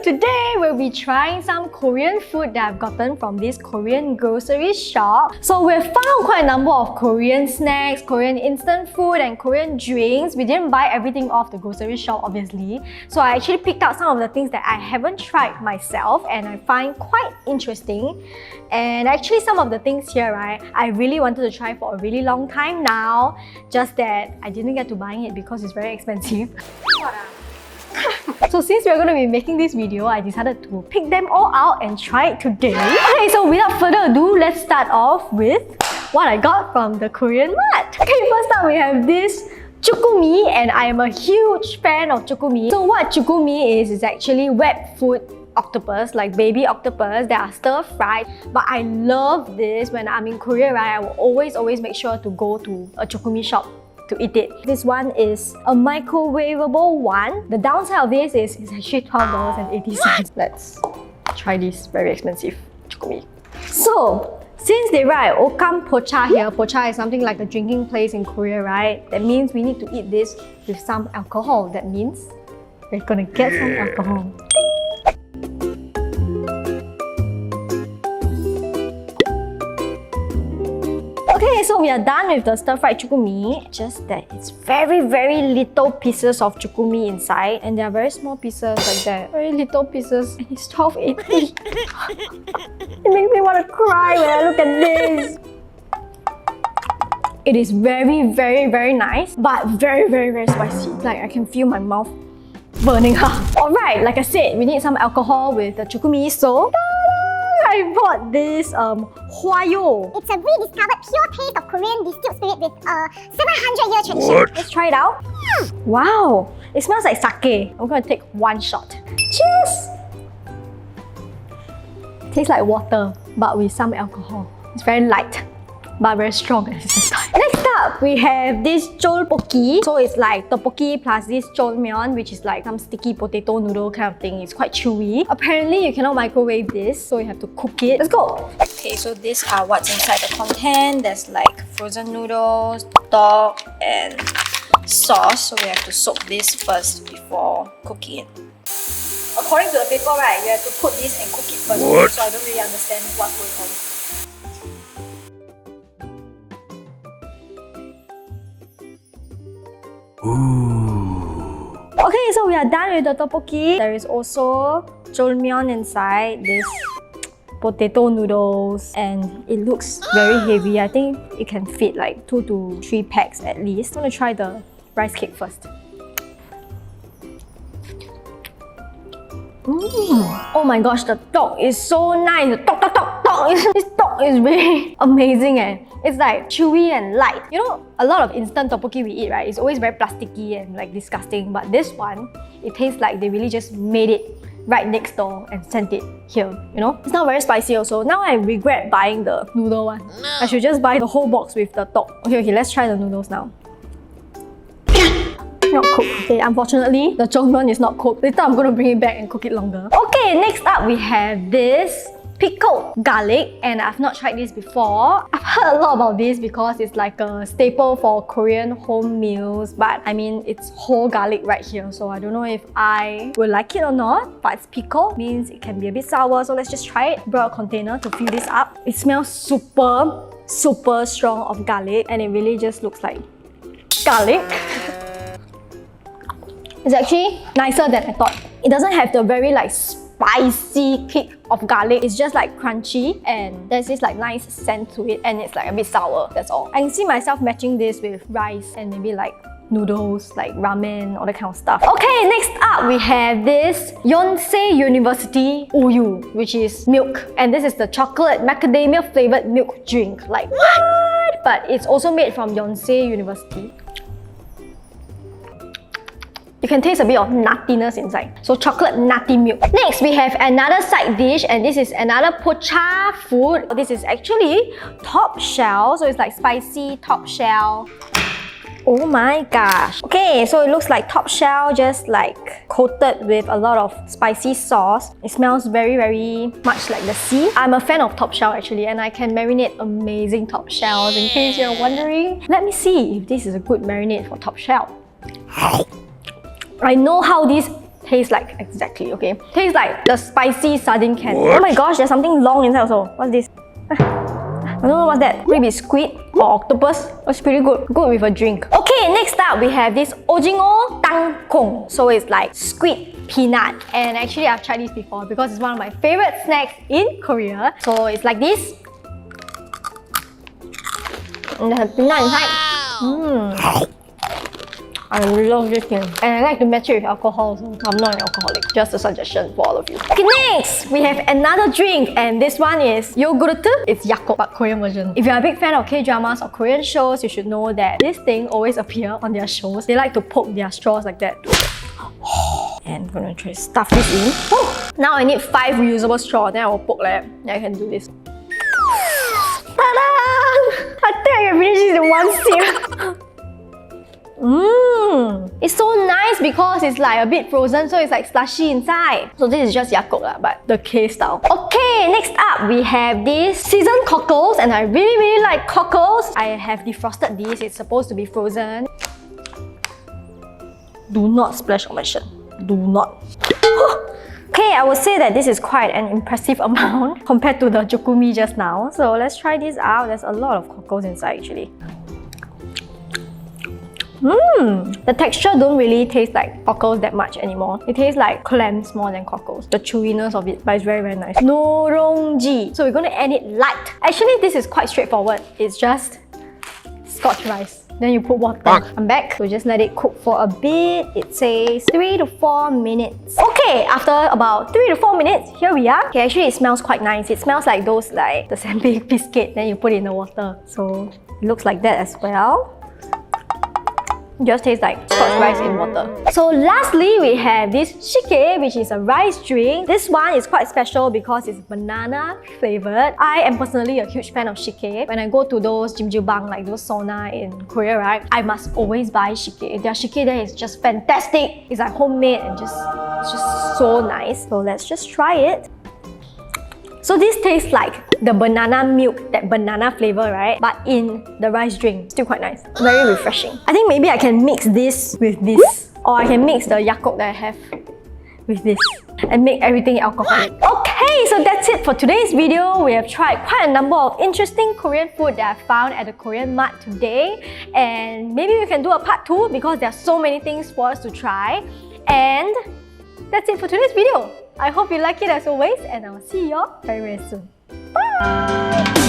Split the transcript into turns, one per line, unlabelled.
today we'll be trying some Korean food that I've gotten from this Korean grocery shop. So we've found quite a number of Korean snacks, Korean instant food and Korean drinks. We didn't buy everything off the grocery shop obviously. So I actually picked out some of the things that I haven't tried myself and I find quite interesting. And actually some of the things here, right, I really wanted to try for a really long time now. Just that I didn't get to buying it because it's very expensive. So since we're going to be making this video, I decided to pick them all out and try it today. Okay, so without further ado, let's start off with what I got from the Korean Mart. Okay, first up we have this chikumi, and I am a huge fan of chikumi. So what chikumi is actually wet food octopus, like baby octopus that are stir-fried. But I love this. When I'm in Korea, right, I will always make sure to go to a chikumi shop to eat it. This one is a microwavable one. The downside of this is it's actually $12.80. Let's try this very expensive chikumi. So, since they write okam pocha here, pocha is something like a drinking place in Korea, right? That means we need to eat this with some alcohol. That means we're gonna get some alcohol. Okay, so we are done with the stir-fried chikumi. Just that it's very little pieces of chikumi inside, and they are very small pieces like that. Very little pieces, and it's $12.80. It makes me want to cry when I look at this. It is very nice, but very spicy. Like I can feel my mouth burning up. Alright, like I said, we need some alcohol with the chikumi, so I bought this hwayo.
It's a rediscovered pure taste of Korean distilled spirit with a 700-year tradition.
What? Let's try it out. Wow, it smells like sake. I'm gonna take one shot. Cheers! Tastes like water, but with some alcohol. It's very light, but very strong at the same time. Next up, we have this chol poki. So it's like tteokbokki plus this jjolmyeon, which is like some sticky potato noodle kind of thing. It's quite chewy. Apparently, you cannot microwave this, so you have to cook it. Let's go! Okay, so these are what's inside the content. There's like frozen noodles, stock, and sauce. So we have to soak this first before cooking it. According to the paper, right, you have to put this and cook it first. What? So I don't really understand what's going on. Ooh. Okay, so we are done with the tteokbokki. There is also jjolmyeon inside, this potato noodles, and it looks very heavy. I think it can fit like 2 to 3 packs at least. I'm gonna try the rice cake first. Oh my gosh, the tteok is so nice. The tteok. This tteok is really amazing eh. It's like chewy and light. You know, a lot of instant tteokbokki we eat, right, it's always very plasticky and like disgusting. But this one, it tastes like they really just made it right next door and sent it here, you know? It's not very spicy also. Now I regret buying the noodle one. I should just buy the whole box with the tteok. Okay, let's try the noodles now. Not cooked. Okay, unfortunately, the jjolmyeon is not cooked. Later, I'm going to bring it back and cook it longer. Okay, next up, we have this pickled garlic, and I've not tried this before. I've heard a lot about this because it's like a staple for Korean home meals, but I mean, it's whole garlic right here, so I don't know if I will like it or not. But it's pickled, means it can be a bit sour, so let's just try it. Brought a container to fill this up. It smells super strong of garlic, and it really just looks like garlic. It's actually nicer than I thought. It doesn't have the very like spicy kick of garlic. It's just like crunchy, and there's this like nice scent to it, and it's like a bit sour, that's all. I can see myself matching this with rice and maybe like noodles, like ramen, all that kind of stuff. Okay, next up we have this Yonsei University Uyu, which is milk. And this is the chocolate macadamia flavored milk drink. Like what? But it's also made from Yonsei University. You can taste a bit of nuttiness inside. So chocolate nutty milk. Next, we have another side dish, and this is another pocha food. This is actually top shell. So it's like spicy top shell. Oh my gosh. Okay, so it looks like top shell, just like coated with a lot of spicy sauce. It smells very much like the sea. I'm a fan of top shell actually, and I can marinate amazing top shells in case you're wondering. Let me see if this is a good marinade for top shell. I know how this tastes like exactly, okay? Tastes like the spicy sardine can. Oh my gosh, there's something long inside also. What's this? I don't know what's that. Maybe squid or octopus. It's pretty good. Good with a drink. Okay, next up we have this ojingo tangkong. So it's like squid peanut. And actually I've tried this before because it's one of my favorite snacks in Korea. So it's like this. And there's a peanut inside. I love this thing. And I like to match it with alcohol, so I'm not an alcoholic. Just a suggestion for all of you. Okay, next, we have another drink, and this one is yogurt. It's yakko, but Korean version. If you're a big fan of K-dramas or Korean shows, you should know that this thing always appears on their shows. They like to poke their straws like that. And I'm gonna try to stuff this in. Oh, now I need 5 reusable straws, then I will poke like that. Then I can do this. Ta-da! I think I can finish this in one sip. It's so nice because it's like a bit frozen, so it's like slushy inside. So this is just yakko, but the K style. Okay, next up we have this seasoned cockles, and I really like cockles. I have defrosted these. It's supposed to be frozen. Do not splash on my shirt. Do not. Okay, I would say that this is quite an impressive amount compared to the chikumi just now. So let's try this out. There's a lot of cockles inside actually. The texture don't really taste like cockles that much anymore. It tastes like clams more than cockles. The chewiness of it, but it's very nice. No rongjii. So we're going to end it light. Actually, this is quite straightforward. It's just scotch rice. Then you put water. I'm back. So just let it cook for a bit. It says 3 to 4 minutes. Okay, after about 3 to 4 minutes, here we are. Okay, actually it smells quite nice. It smells like those like the sandwich biscuit. Then you put it in the water. So it looks like that as well. Just tastes like scotch rice in water. So lastly, we have this shike, which is a rice drink. This one is quite special because it's banana flavored. I am personally a huge fan of shike. When I go to those jjimjilbang, like those sauna in Korea, right, I must always buy shike. Their shike there is just fantastic. It's like homemade and it's just so nice. So let's just try it. So this tastes like the banana milk, that banana flavor, right? But in the rice drink. Still quite nice. Very refreshing. I think maybe I can mix this with this. Or I can mix the yakko that I have with this. And make everything alcoholic. Okay, so that's it for today's video. We have tried quite a number of interesting Korean food that I found at the Korean Mart today. And maybe we can do a part 2 because there are so many things for us to try. And that's it for today's video. I hope you like it as always, and I'll see you all very soon. Bye!